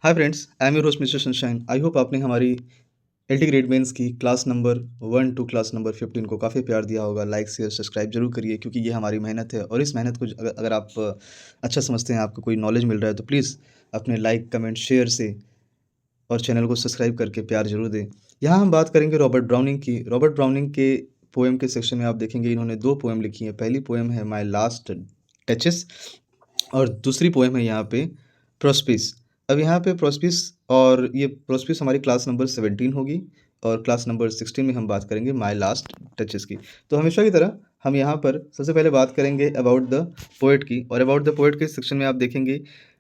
Hi friends, I am your host Mister Sunshine. I hope आपने हमारी LT grade mains की class number 1 to class number 15 को काफ़ी प्यार दिया होगा। लाइक शेयर सब्सक्राइब जरूर करिए क्योंकि ये हमारी मेहनत है और इस मेहनत को अगर आप अच्छा समझते हैं, आपको कोई नॉलेज मिल रहा है तो प्लीज़ अपने लाइक कमेंट शेयर से और चैनल को सब्सक्राइब करके प्यार जरूर दें। यहाँ हम बात करेंगे रॉबर्ट ब्राउनिंग की। रॉबर्ट ब्राउनिंग के पोएम के सेक्शन में आप देखेंगे इन्होंने 2 पोएम लिखी हैं। पहली पोएम है माय लास्ट टचेस और दूसरी पोएम है यहाँ पे प्रोस्पिस। अब यहाँ पे प्रोस्पिस और ये प्रोस्पिस हमारी क्लास नंबर 17 होगी और क्लास नंबर 16 में हम बात करेंगे माय लास्ट टचेस की। तो हमेशा की तरह हम यहाँ पर सबसे पहले बात करेंगे अबाउट द पोएट की, और अबाउट द पोएट के सेक्शन में आप देखेंगे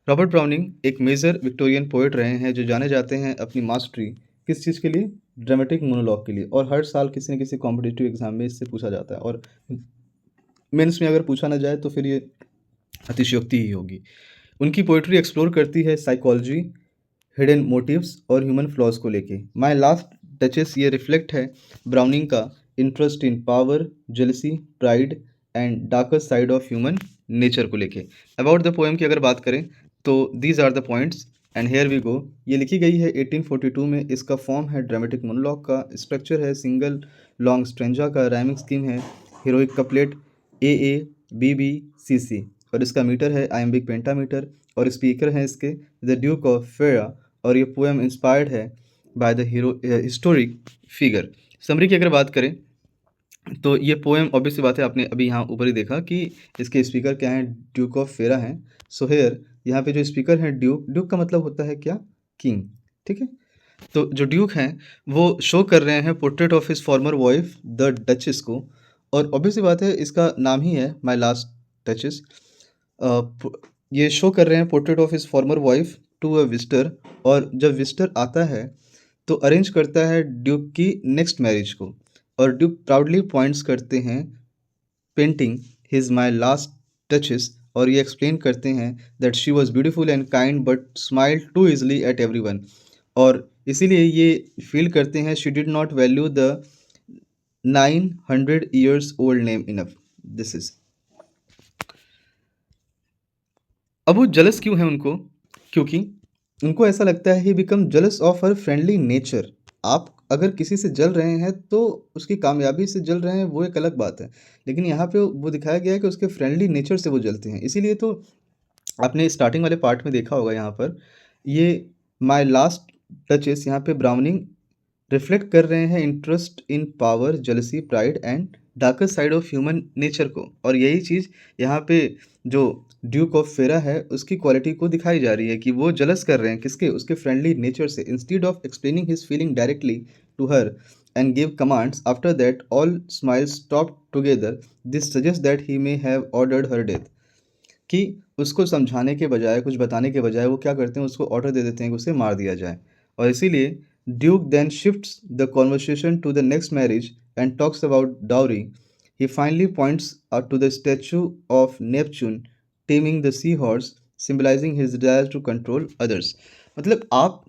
रॉबर्ट ब्राउनिंग एक मेजर विक्टोरियन पोएट रहे हैं जो जाने जाते हैं अपनी मास्टरी किस चीज़ के लिए, ड्रामेटिक मोनोलॉग के लिए। और हर साल किसी न किसी कॉम्पिटिटिव एग्जाम में इससे पूछा जाता है और मेंस में अगर पूछा ना जाए तो फिर ये अतिशयोक्ति ही होगी। उनकी पोइट्री एक्सप्लोर करती है साइकोलॉजी, हिडन मोटिव्स और ह्यूमन फ्लॉज को लेके। माय लास्ट टचेस ये रिफ्लेक्ट है ब्राउनिंग का interest in power, jealousy, pride and darker side of human nature को लेके। अबाउट द पोएम की अगर बात करें तो these are the points and here we go. ये लिखी गई है 1842 में। इसका फॉर्म है ड्रामेटिक मोनोलॉग का, स्ट्रक्चर है सिंगल लॉन्ग स्ट्रेंजा का, राइमिंग स्कीम है heroic couplet A B B C, और इसका मीटर है आयम्बिक पेंटामीटर, और स्पीकर हैं इसके द ड्यूक ऑफ फेरा। और ये पोएम इंस्पायर्ड है by the hero historic figure. Summary की अगर बात करें तो ये पोएम ऑब्वियस सी बात है, आपने अभी यहाँ ऊपर ही देखा कि इसके स्पीकर क्या हैं, ड्यूक ऑफ फेरा हैं। सो हेयर यहाँ पे जो स्पीकर हैं ड्यूक, ड्यूक का मतलब होता है क्या, किंग, ठीक है। तो जो ड्यूक हैं वो शो कर रहे हैं portrait of his former wife the duchess को, और ऑब्वियस सी बात है इसका नाम ही है माय लास्ट टचेस। ये शो कर रहे हैं portrait of his former wife to a visitor, और जब विजिटर आता है तो अरेंज करता है ड्यूक की नेक्स्ट मैरिज को, और ड्यूक प्राउडली पॉइंट्स करते हैं painting his my last duchess, और ये एक्सप्लेन करते हैं that she was beautiful and kind but smile too easily at everyone. और इसीलिए ये फील करते हैं she did not value the 900 old name enough. This is, अब वो जलस क्यों है उनको, क्योंकि उनको ऐसा लगता है he become jealous of her friendly nature. आप अगर किसी से जल रहे हैं तो उसकी कामयाबी से जल रहे हैं वो एक अलग बात है, लेकिन यहाँ पे वो दिखाया गया है कि उसके फ्रेंडली नेचर से वो जलते हैं। इसीलिए तो आपने स्टार्टिंग वाले पार्ट में देखा होगा यहाँ पर ये माय लास्ट टचेस, यहाँ पे ब्राउनिंग रिफ्लेक्ट कर रहे हैं interest in power, jealousy, pride and darker side of human nature को। और यही चीज़ यहाँ पे जो ड्यूक ऑफ फेरा है उसकी क्वालिटी को दिखाई जा रही है कि वो जलस कर रहे हैं किसके, उसके फ्रेंडली नेचर से। Instead of explaining his feeling directly to her and give commands after that all smiles stop together, this suggest that he may have ordered her death. कि उसको समझाने के बजाय, कुछ बताने के बजाय वो क्या करते हैं, उसको ऑर्डर दे देते हैं कि उसे मार दिया जाए। और इसीलिए duke then shifts the conversation to the next marriage and talks about dowry. He finally points to the statue of Neptune taming the sea horse, symbolising his desire to control others. मतलब आप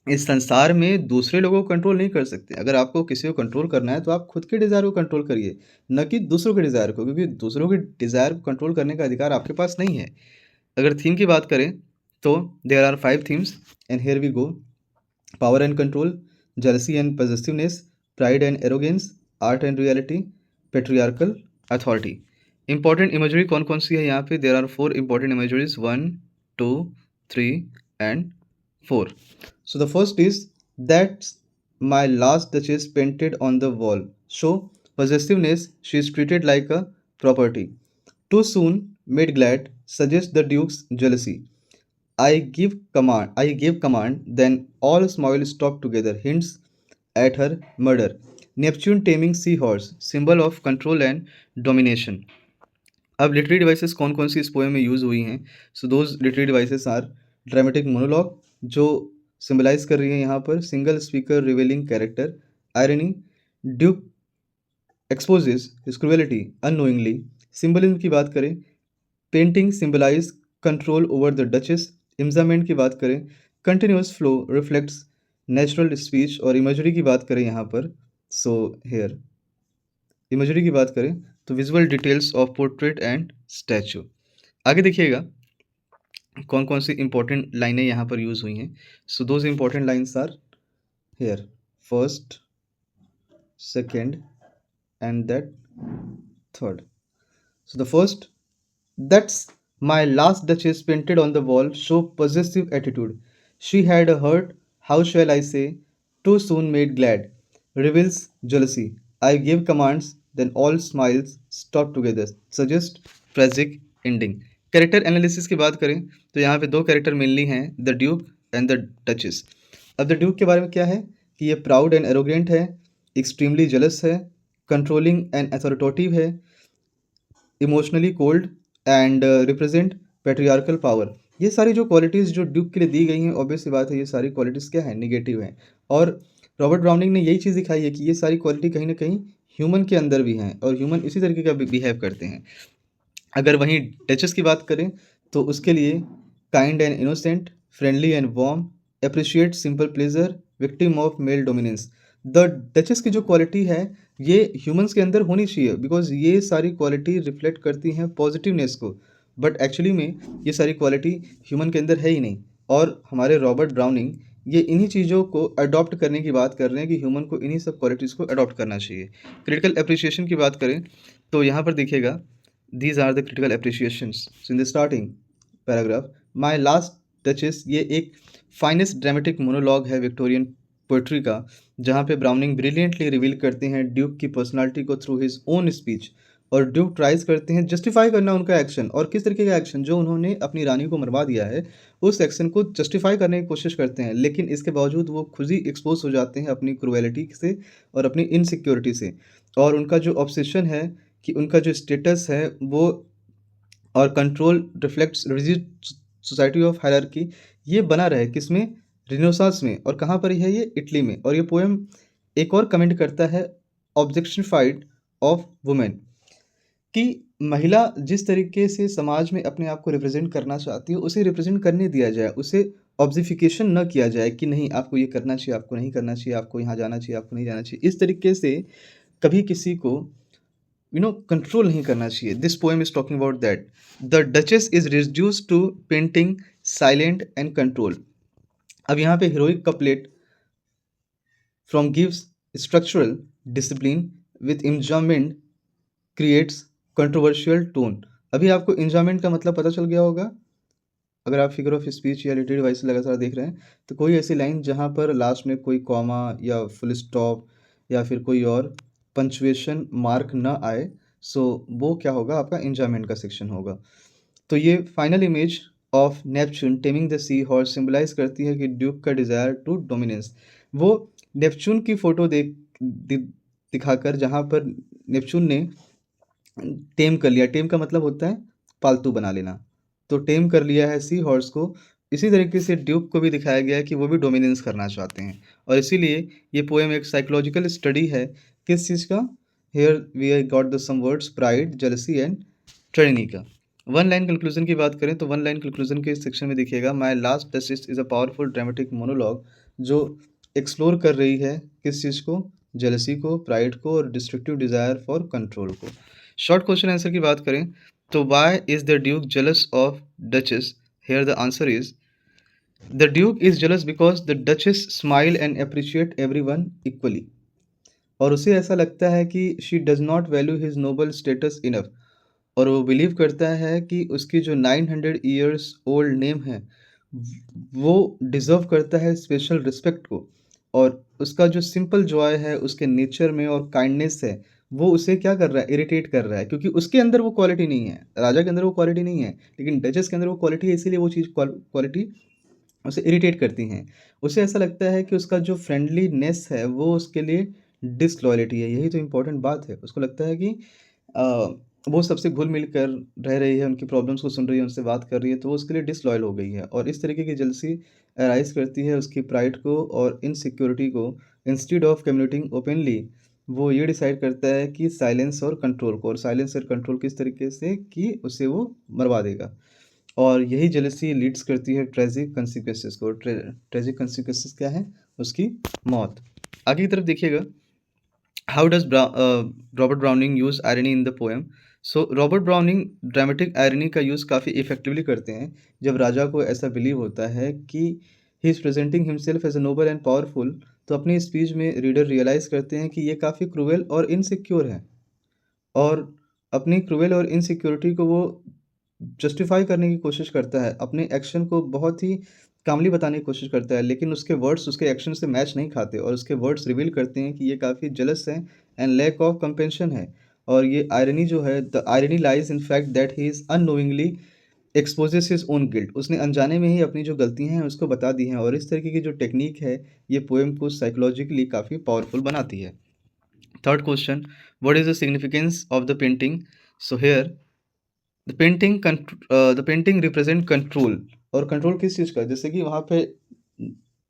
इस संसार में दूसरे लोगों को control नहीं कर सकते। अगर आपको किसी को कंट्रोल करना है तो आप खुद के डिज़ायर को कंट्रोल करिए, न कि दूसरों के डिज़ायर को, क्योंकि दूसरों के डिज़ायर को कंट्रोल करने का अधिकार आपके पास नहीं है। अगर थीम की बात करें तो there are 5 themes and here we go. Power and control, jealousy and possessiveness, pride and arrogance, art and reality, patriarchal authority. Important imagery कौन कौन सी है यहाँ पे, there are 4 important imageries, 1 2 3 and 4. So the first is that my last duchess painted on the wall. So possessiveness, she is treated like a property. Too soon made glad suggests the duke's jealousy. I gave command, then all smile stop together, hints at her murder. Neptune taming seahorse, symbol of control and domination. अब literary devices कौन कौन सी इस poem में use हुई हैं। So those literary devices are dramatic monologue जो symbolise कर रही है यहाँ पर single speaker revealing character, irony, duke exposes his cruelty unknowingly. Symbolism की बात करें, painting symbolise control over the duchess. Enjambment की बात करें, continuous flow reflects natural speech. और इमेजरी की बात करें यहाँ पर, सो हेयर इमेजरी की बात करें तो visual details of portrait and statue. आगे देखिएगा, कौन-कौन सी इम्पोर्टेंट लाइनें यहाँ पर यूज़ हुई हैं। So those important lines are here, first, second and that third. So the first, that's my last duchess painted on the wall, so possessive attitude. She had a hurt, how shall I say, too soon made glad. Reveals jealousy. I gave commands, then all smiles stop together. Suggest tragic ending. Character analysis की बात करें तो यहाँ पे दो character mainly हैं, the Duke and the duchess. अब the Duke के बारे में क्या है कि ये प्राउड एंड एरोगेंट है, एक्सट्रीमली जेलस है, कंट्रोलिंग एंड अथॉरिटेटिव है, emotionally cold and represent patriarchal power. ये सारी जो क्वालिटीज़ जो ड्यूक के लिए दी गई हैं, ऑब्वियस सी बात है ये सारी क्वालिटीज़ क्या हैं, निगेटिव हैं। और रॉबर्ट ब्राउनिंग ने यही चीज़ दिखाई है कि ये सारी क्वालिटी कहीं ना कहीं ह्यूमन के अंदर भी हैं और ह्यूमन इसी तरीके का बिहेव करते हैं। अगर वहीं डचेस की बात करें तो उसके लिए kind and innocent, friendly and warm, appreciate simple pleasure, victim of male dominance. The duchess की जो क्वालिटी है ये ह्यूमंस के अंदर होनी चाहिए, बिकॉज ये सारी क्वालिटी रिफ्लेक्ट करती हैं पॉजिटिवनेस को, बट एक्चुअली में ये सारी क्वालिटी ह्यूमन के अंदर है ही नहीं। और हमारे रॉबर्ट ब्राउनिंग ये इन्हीं चीज़ों को अडॉप्ट करने की बात कर रहे हैं कि ह्यूमन को इन्हीं सब क्वालिटीज़ को अडॉप्ट करना चाहिए। क्रिटिकल अप्रिसिएशन की बात करें तो यहाँ पर देखिएगा, these are the critical appreciations. So in the starting paragraph, my last duchess, ये एक फाइनेस्ट ड्रामेटिक मोनोलॉग है विक्टोरियन पोइट्री का, जहाँ पे ब्राउनिंग ब्रिलियंटली रिवील करते हैं ड्यूक की पर्सनालिटी को थ्रू हिज ओन स्पीच। और ड्यूक ट्राइज करते हैं जस्टिफाई करना उनका एक्शन, और किस तरीके का एक्शन, जो उन्होंने अपनी रानी को मरवा दिया है उस एक्शन को जस्टिफाई करने की कोशिश करते हैं, लेकिन इसके बावजूद वो खुद ही एक्सपोज हो जाते हैं अपनी क्रुएलिटी से और अपनी इनसिक्योरिटी से। और उनका जो ऑब्सेशन है कि उनका जो स्टेटस है वो और control reflects rigid society of hierarchy, ये बना रहे किसमें, रिनेसांस में। और कहाँ पर है ये, इटली में। और ये पोएम एक और कमेंट करता है ऑब्जेक्शनिफाइड ऑफ वुमेन, कि महिला जिस तरीके से समाज में अपने आप को रिप्रेजेंट करना चाहती है उसे रिप्रेजेंट करने दिया जाए, उसे ऑब्जेक्टिफिकेशन न किया जाए कि नहीं आपको ये करना चाहिए, आपको नहीं करना चाहिए, आपको यहाँ जाना चाहिए, आपको नहीं जाना चाहिए। इस तरीके से कभी किसी को कंट्रोल नहीं करना चाहिए। This poem is talking about that the duchess is reduced to painting silent and control. अब यहाँ पे heroic couplet from gives structural discipline with enjoyment creates controversial tone. अभी आपको इंजॉयमेंट का मतलब पता चल गया होगा, अगर आप फिगर ऑफ स्पीच या लिटरेरी वाइज लगातार देख रहे हैं तो कोई ऐसी लाइन जहाँ पर लास्ट में कोई कॉमा या फुल स्टॉप या फिर कोई और पंचुएशन मार्क ना आए, सो वो क्या होगा, आपका एंजॉयमेंट का सेक्शन होगा। तो ये final image of Neptune taming the sea horse symbolise करती है कि ड्यूक का डिज़ायर टू डोमिनेंस। वो नेपच्यून की फोटो दिखाकर, जहाँ पर नेपच्यून ने टेम कर लिया, टेम का मतलब होता है पालतू बना लेना, तो टेम कर लिया है सी हॉर्स को। इसी तरीके से ड्यूक को भी दिखाया गया है कि वो भी डोमिनेंस करना चाहते हैं, और इसीलिए ये पोएम एक साइकोलॉजिकल स्टडी है किस चीज़ का। Here we got the some words pride, jealousy and tyranny का। वन लाइन कंक्लूजन की बात करें तो वन लाइन कंक्लूजन के सेक्शन में देखिएगा, my last duchess is a powerful dramatic monologue, जो एक्सप्लोर कर रही है किस चीज़ को, जेलसी को, प्राइड को और डिस्ट्रक्टिव डिज़ायर फॉर कंट्रोल को। शॉर्ट क्वेश्चन आंसर की बात करें तो why is the duke jealous of duchess, here the answer is the duke is jealous because the duchess smile and appreciate everyone equally. और उसे ऐसा लगता है कि she does not value his noble status enough, और वो believe करता है कि उसकी जो 900 ईयर्स ओल्ड नेम है वो डिज़र्व करता है स्पेशल रिस्पेक्ट को। और उसका जो सिंपल जॉय है उसके नेचर में और काइंडनेस है, वो उसे क्या कर रहा है, इरिटेट कर रहा है, क्योंकि उसके अंदर वो क्वालिटी नहीं है, राजा के अंदर वो क्वालिटी नहीं है, लेकिन डचेस के अंदर वो क्वालिटी है, इसीलिए वो चीज़ क्वालिटी उसे इरिटेट करती हैं। उसे ऐसा लगता है कि उसका जो फ्रेंडलीनेस है वो उसके लिए डिसलॉयल्टी है। यही तो इम्पोर्टेंट बात है। उसको लगता है कि अ, वो सबसे घुल-मिल कर रह रही है, उनकी प्रॉब्लम्स को सुन रही है, उनसे बात कर रही है, तो वो उसके लिए डिसलॉयल हो गई है। और इस तरीके की जेलसी अराइज़ करती है उसकी प्राइड को और इनसिक्योरिटी को। इंस्टेड ऑफ कम्युनिकेटिंग ओपनली, वो ये डिसाइड करता है कि साइलेंस और कंट्रोल को, और साइलेंस और कंट्रोल किस तरीके से कि उसे वो मरवा देगा। और यही जेलसी लीड्स करती है ट्रेजिक कंसिक्वेंसेस को। ट्रेजिक कंसिक्वेंसेस क्या है, उसकी मौत। आगे की तरफ देखिएगा, how does Robert browning use irony in the poem. So Robert browning dramatic irony का यूज़ काफ़ी इफ़ेक्टिवली करते हैं, जब राजा को ऐसा बिलीव होता है कि he is presenting himself as a noble and powerful, तो अपनी स्पीच में रीडर रियलाइज़ करते हैं कि ये काफ़ी क्रूएल और इनसिक्योर है, और अपनी क्रूएल और इनसिक्योरिटी को वो जस्टिफ़ाई करने की कोशिश करता है, अपने एक्शन को बहुत ही कामली बताने की कोशिश करता है, लेकिन उसके वर्ड्स उसके एक्शन से मैच नहीं खाते, और उसके वर्ड्स रिवील करते हैं कि ये काफ़ी जेलस है एंड लैक ऑफ कंपेंशन है। और ये आयरनी जो है, the irony lies in fact that he is unknowingly exposes his own guilt. उसने अनजाने में ही अपनी जो गलतियाँ हैं उसको बता दी हैं, और इस तरीके की जो टेक्नीक है, ये पोएम को साइकोलॉजिकली काफ़ी पावरफुल बनाती है। Third question, what is the significance of the painting? So here the painting represent control. और कंट्रोल किस चीज़ का? जैसे कि वहाँ पे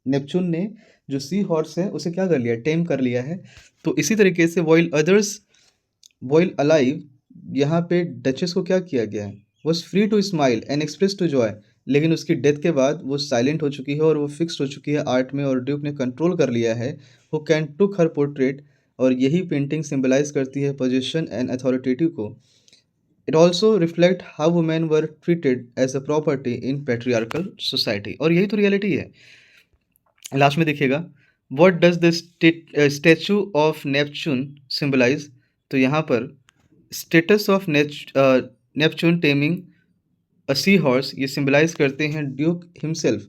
नेपच्यून ने जो सी हॉर्स है उसे क्या कर लिया, टेम कर लिया है। तो इसी तरीके से व्हाइल अलाइव, यहाँ पे डचेस को क्या किया गया है, was free to smile and express to joy, लेकिन उसकी डेथ के बाद वो साइलेंट हो चुकी है और वो फिक्स्ड हो चुकी है आर्ट में, और ड्यूक ने कंट्रोल कर लिया है। Who can took her portrait, और यही पेंटिंग सिंबलाइज करती है पोजीशन एंड अथॉरिटेटिव को। It also reflect how women were treated as a property in patriarchal society, और यही तो रियलिटी है। लास्ट में देखिएगा, what does the statue of Neptune symbolise? तो यहाँ पर status of Neptune taming a sea horse, ये सिंबलाइज करते हैं ड्यूक हिमसेल्फ।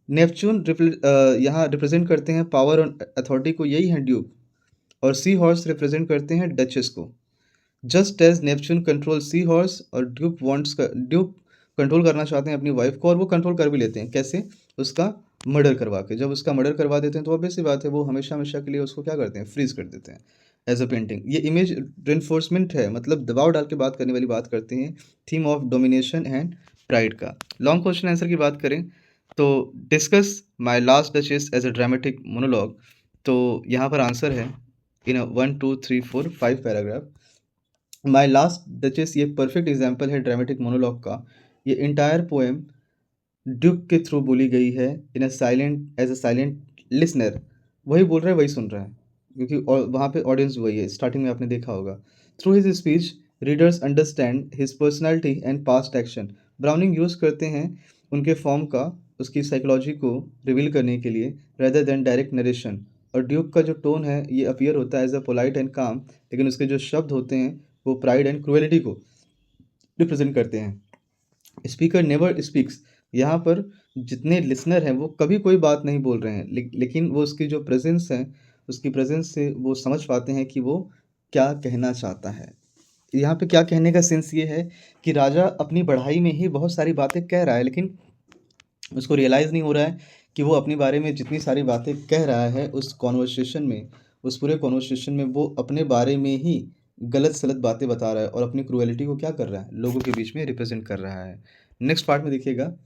नेपच्यून यहाँ रिप्रेजेंट करते हैं पावर और अथॉरिटी को, यही है ड्यूक, और सी हॉर्स रिप्रेजेंट करते हैं डचेस को। Just as Neptune control sea horse, और ड्यूक कंट्रोल करना चाहते हैं अपनी वाइफ को, और वो कंट्रोल कर भी लेते हैं। कैसे? उसका मर्डर करवा के। जब उसका मर्डर करवा देते हैं तो ऑब्वियस सी बात है, वो हमेशा हमेशा के लिए उसको क्या करते हैं, फ्रीज कर देते हैं एज अ पेंटिंग। ये इमेज रेनफोर्समेंट है, मतलब दबाव डाल के बात करने वाली बात करते हैं, theme of domination and pride का। लॉन्ग क्वेश्चन आंसर की बात करें तो discuss my last duchess as a dramatic monologue. तो यहाँ पर आंसर है in 1 2 3 4 5 paragraph. My last duchess ये परफेक्ट एग्जाम्पल है ड्रामेटिक मोनोलॉग का। ये इंटायर पोएम ड्यूक के थ्रू बोली गई है, in a silent as a silent listener. वही बोल रहा है, वही सुन रहा है, क्योंकि वहाँ पे ऑडियंस वही है, स्टार्टिंग में आपने देखा होगा। Through his speech readers understand his personality and past action. Browning use करते हैं उनके फॉर्म का, उसकी साइकोलॉजी को रिवील करने के लिए, रेदर देन डायरेक्ट नरेशन। और ड्यूक का जो टोन है ये अपीयर होता है एज अ पोलाइट एंड काम, लेकिन उसके जो शब्द होते हैं वो प्राइड एंड क्रुएलिटी को रिप्रेजेंट करते हैं। स्पीकर नेवर स्पीक्स, यहाँ पर जितने लिसनर हैं वो कभी कोई बात नहीं बोल रहे हैं, लेकिन वो उसकी जो प्रेजेंस है, उसकी प्रेजेंस से वो समझ पाते हैं कि वो क्या कहना चाहता है। यहाँ पे क्या कहने का सेंस ये है कि राजा अपनी बढ़ाई में ही बहुत सारी बातें कह रहा है, लेकिन उसको रियलाइज़ नहीं हो रहा है कि वो अपने बारे में जितनी सारी बातें कह रहा है उस कॉन्वर्सेशन में, उस पूरे कॉन्वर्सेशन में वो अपने बारे में ही गलत-सलत बातें बता रहा है, और अपनी क्रूएलिटी को क्या कर रहा है, लोगों के बीच में रिप्रेज़ेंट कर रहा है। नेक्स्ट पार्ट में देखिएगा,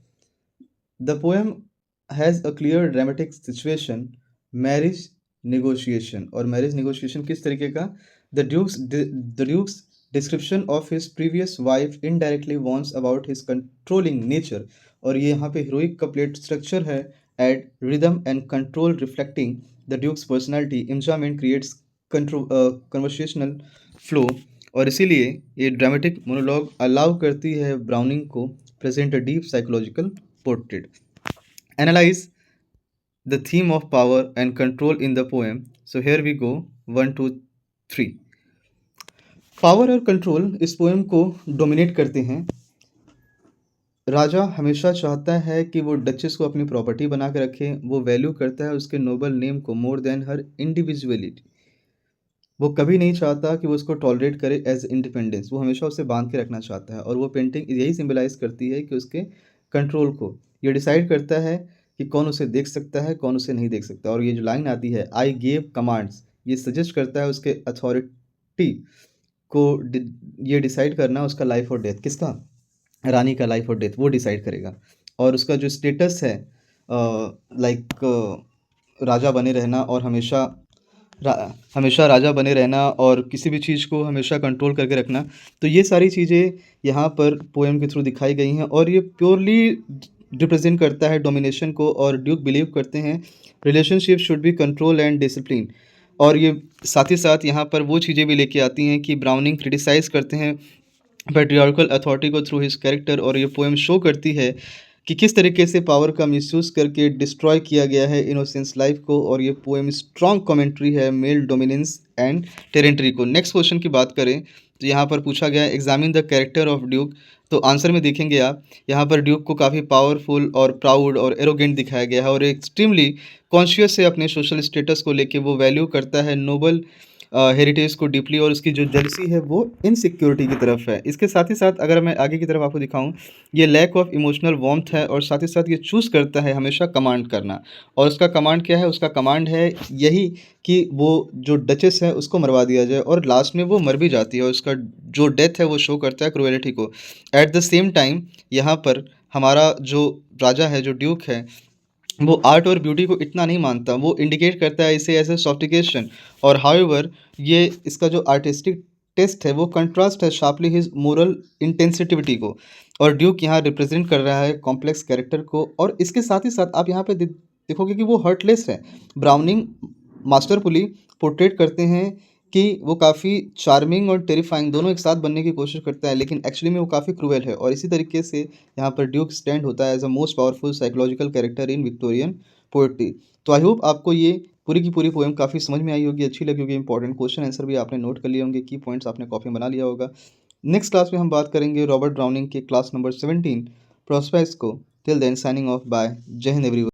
the poem has a clear dramatic situation, marriage negotiation. और मैरिज नेगोशिएशन किस तरीके का? The duke's description of his previous wife indirectly warns about his controlling nature. और ये यहाँ पे हीरोइक कपलेट स्ट्रक्चर है, add rhythm and control reflecting the duke's personality, enjambment creates conversational flow. और इसीलिए ये ड्रामेटिक मोनोलॉग अलाउ करती है ब्राउनिंग को present a deep psychological portrait. Analyze the theme of power and control in the poem. So here we go, 1 2 3। Power और control इस poem को dominate करते हैं। राजा हमेशा चाहता है कि वो डचेस को अपनी प्रॉपर्टी बना के रखे, वो वैल्यू करता है उसके नोबल नेम को मोर देन हर इंडिविजुअलिटी। वो कभी नहीं चाहता कि वो उसको टॉलरेट करे एज इंडिपेंडेंस, वो हमेशा उसे बांध के रखना चाहता है, और वो पेंटिंग यही सिंबलाइज करती है कि उसके कंट्रोल को। ये डिसाइड करता है कि कौन उसे देख सकता है, कौन उसे नहीं देख सकता। और ये जो लाइन आती है, आई गेव कमांड्स, ये सजेस्ट करता है उसके अथॉरिटी को ये डिसाइड करना उसका लाइफ और डेथ, किसका, रानी का लाइफ और डेथ वो डिसाइड करेगा। और उसका जो स्टेटस है, लाइक राजा बने रहना, और हमेशा राजा बने रहना, और किसी भी चीज़ को हमेशा कंट्रोल करके रखना। तो ये सारी चीज़ें यहाँ पर पोएम के थ्रू दिखाई गई हैं, और ये प्योरली रिप्रेजेंट करता है डोमिनेशन को। और ड्यूक बिलीव करते हैं relationship should be control and discipline. और ये साथ ही साथ यहाँ पर वो चीज़ें भी लेके आती हैं कि ब्राउनिंग क्रिटिसाइज़ करते हैं पैट्रियार्कल अथॉरिटी को थ्रू हिज कैरेक्टर, और ये पोएम शो करती है कि किस तरीके से पावर का मिसयूज़ करके डिस्ट्रॉय किया गया है इनोसेंस लाइफ को। और ये पोएम स्ट्रॉन्ग कमेंट्री है मेल डोमिनेंस एंड टेरेंट्री को। नेक्स्ट क्वेश्चन की बात करें तो यहाँ पर पूछा गया है examine the character of Duke. तो आंसर में देखेंगे आप, यहाँ पर ड्यूक को काफ़ी पावरफुल और प्राउड और एरोगेंट दिखाया गया है, और एक्सट्रीमली कॉन्शियस है अपने सोशल स्टेटस को लेके। वो वैल्यू करता है नोबल हेरिटेज को डीपली, और उसकी जो जेलसी है वो इनसिक्योरिटी की तरफ है। इसके साथ ही साथ अगर मैं आगे की तरफ आपको दिखाऊं, ये लैक ऑफ इमोशनल वार्मथ है, और साथ ही साथ ये चूज़ करता है हमेशा कमांड करना। और उसका कमांड क्या है? उसका कमांड है यही कि वो जो डचेस है उसको मरवा दिया जाए, और लास्ट में वो मर भी जाती है, और उसका जो डेथ है वो शो करता है क्रुएलिटी को। एट द सेम टाइम यहाँ पर हमारा जो राजा है, जो ड्यूक है, वो आर्ट और ब्यूटी को इतना नहीं मानता, वो इंडिकेट करता है इसे एज ए सॉफ्टिकेशन। और हाउएवर ये इसका जो आर्टिस्टिक टेस्ट है वो कंट्रास्ट है शार्पली हिज मोरल इंटेंसिटिविटी को। और ड्यूक यहाँ रिप्रेजेंट कर रहा है कॉम्प्लेक्स कैरेक्टर को। और इसके साथ ही साथ आप यहाँ पे देखोगे कि वो हर्टलेस है। ब्राउनिंग मास्टरफुली पोर्ट्रेट करते हैं कि वो काफ़ी चार्मिंग और टेरिफाइंग दोनों एक साथ बनने की कोशिश करता है, लेकिन एक्चुअली में वो काफ़ी क्रूएल है। और इसी तरीके से यहाँ पर ड्यूक स्टैंड होता है as a most powerful psychological character in Victorian poetry. तो आई होप आपको ये पूरी की पूरी पोएम काफ़ी समझ में आई होगी, अच्छी लगी होगी, इंपॉर्टेंट क्वेश्चन आंसर भी आपने नोट कर लिए होंगे, की पॉइंट्स आपने कॉपी में बना लिया होगा। नेक्स्ट क्लास में हम बात करेंगे रॉबर्ट ब्राउनिंग के क्लास नंबर 17 प्रोस्पेक्ट्स को। Till then signing off, bye, Jai Hind everyone.